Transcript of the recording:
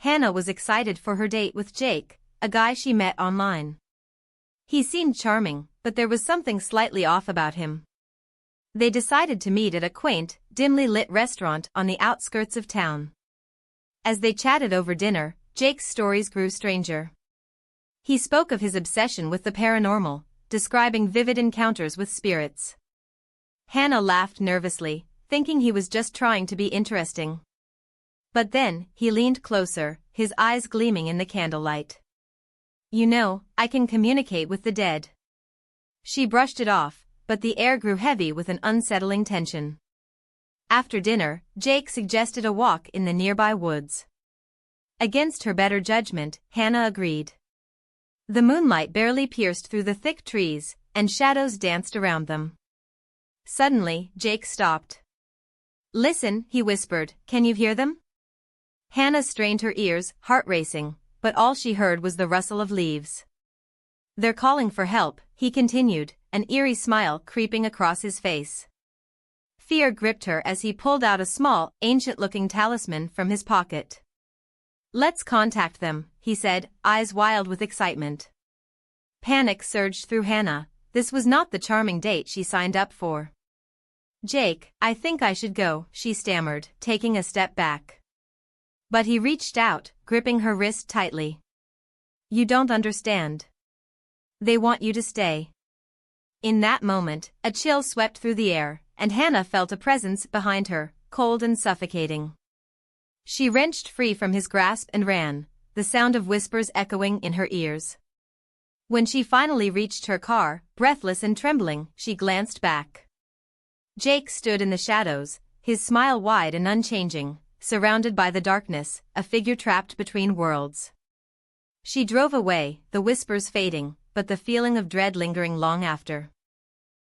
Hanna was excited for her date with Jake, a guy she met online. He seemed charming, but there was something slightly off about him. They decided to meet at a quaint, dimly lit restaurant on the outskirts of town. As they chatted over dinner, Jake's stories grew stranger. He spoke of his obsession with the paranormal, describing vivid encounters with spirits. Hanna laughed nervously, thinking he was just trying to be interesting. But then, he leaned closer, his eyes gleaming in the candlelight. "You know, I can communicate with the dead." She brushed it off, but the air grew heavy with an unsettling tension. After dinner, Jake suggested a walk in the nearby woods. Against her better judgment, Hanna agreed. The moonlight barely pierced through the thick trees, and shadows danced around them. Suddenly, Jake stopped. "Listen," he whispered, "can you hear them?" Hanna strained her ears, heart racing, but all she heard was the rustle of leaves. "They're calling for help," he continued, an eerie smile creeping across his face. Fear gripped her as he pulled out a small, ancient-looking talisman from his pocket. "Let's contact them," he said, eyes wild with excitement. Panic surged through Hanna. This was not the charming date she signed up for. "Jake, I think I should go," she stammered, taking a step back. But he reached out, gripping her wrist tightly. "You don't understand. They want you to stay." In that moment, a chill swept through the air, and Hanna felt a presence behind her, cold and suffocating. She wrenched free from his grasp and ran, the sound of whispers echoing in her ears. When she finally reached her car, breathless and trembling, she glanced back. Jake stood in the shadows, his smile wide and unchanging, surrounded by the darkness, a figure trapped between worlds. She drove away, the whispers fading, but the feeling of dread lingering long after.